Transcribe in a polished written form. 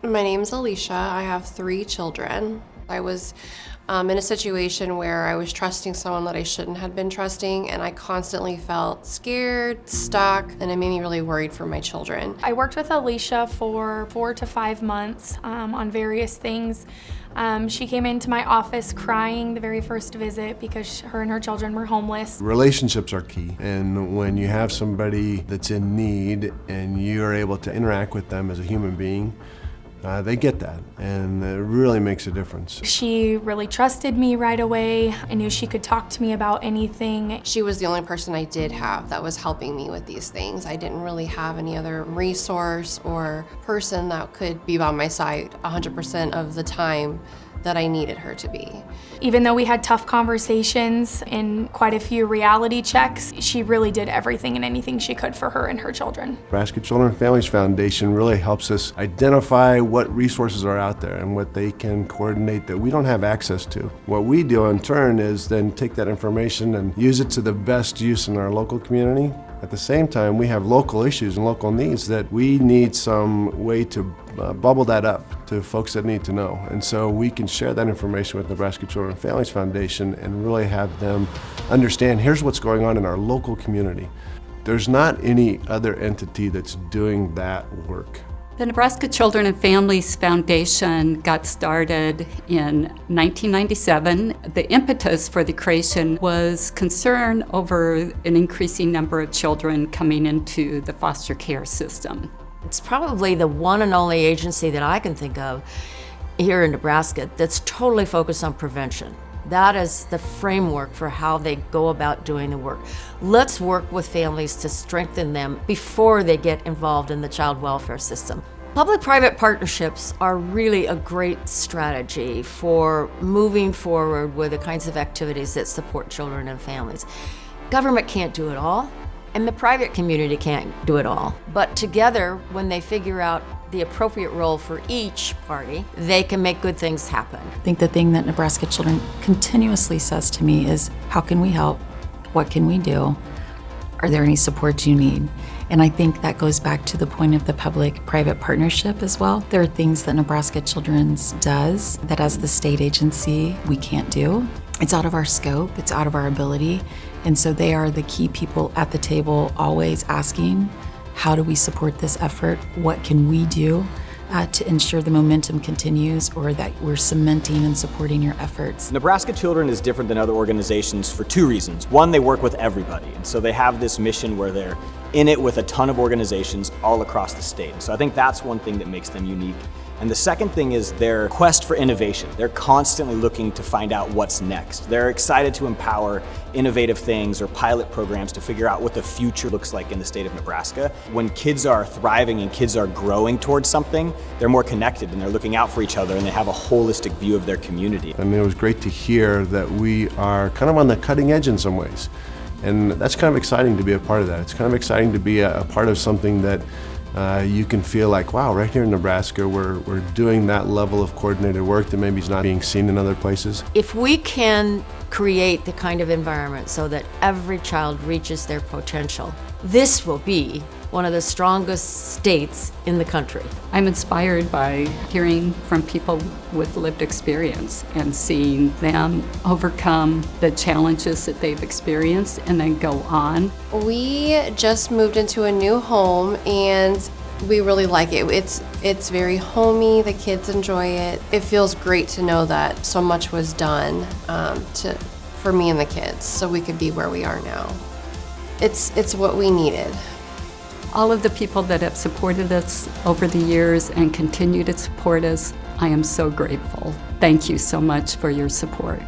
My name's Alicia. I have 3 children. I was in a situation where I was trusting someone that I shouldn't have been trusting, and I constantly felt scared, stuck, and it made me really worried for my children. I worked with Alicia for 4 to 5 months on various things. She came into my office crying the very first visit because her and her children were homeless. Relationships are key, and when you have somebody that's in need and you're able to interact with them as a human being, they get that, and it really makes a difference. She really trusted me right away. I knew she could talk to me about anything. She was the only person I did have that was helping me with these things. I didn't really have any other resource or person that could be by my side 100% of the time that I needed her to be. Even though we had tough conversations and quite a few reality checks, she really did everything and anything she could for her and her children. Nebraska Children and Families Foundation really helps us identify what resources are out there and what they can coordinate that we don't have access to. What we do in turn is then take that information and use it to the best use in our local community. At the same time, we have local issues and local needs that we need some way to bubble that up to folks that need to know. And so we can share that information with Nebraska Children and Families Foundation and really have them understand, here's what's going on in our local community. There's not any other entity that's doing that work. The Nebraska Children and Families Foundation got started in 1997. The impetus for the creation was concern over an increasing number of children coming into the foster care system. It's probably the one and only agency that I can think of here in Nebraska that's totally focused on prevention. That is the framework for how they go about doing the work. Let's work with families to strengthen them before they get involved in the child welfare system. Public-private partnerships are really a great strategy for moving forward with the kinds of activities that support children and families. Government can't do it all, and the private community can't do it all. But together, when they figure out the appropriate role for each party, they can make good things happen. I think the thing that Nebraska Children continuously says to me is, how can we help? What can we do? Are there any supports you need? And I think that goes back to the point of the public-private partnership as well. There are things that Nebraska Children's does that as the state agency we can't do. It's out of our scope, it's out of our ability. And so they are the key people at the table always asking, how do we support this effort? What can we do to ensure the momentum continues or that we're cementing and supporting your efforts? Nebraska Children is different than other organizations for 2 reasons. One, they work with everybody, and so they have this mission where they're in it with a ton of organizations all across the state. And so I think that's one thing that makes them unique. And the second thing is their quest for innovation. They're constantly looking to find out what's next. They're excited to empower innovative things or pilot programs to figure out what the future looks like in the state of Nebraska. When kids are thriving and kids are growing towards something, they're more connected and they're looking out for each other and they have a holistic view of their community. I mean, it was great to hear that we are kind of on the cutting edge in some ways. And that's kind of exciting to be a part of that. It's kind of exciting to be a part of something that you can feel like, wow, right here in Nebraska, we're doing that level of coordinated work that maybe is not being seen in other places. If we can create the kind of environment so that every child reaches their potential, this will be one of the strongest states in the country. I'm inspired by hearing from people with lived experience and seeing them overcome the challenges that they've experienced and then go on. We just moved into a new home and we really like it. It's very homey, the kids enjoy it. It feels great to know that so much was done for me and the kids so we could be where we are now. It's what we needed. All of the people that have supported us over the years and continue to support us, I am so grateful. Thank you so much for your support.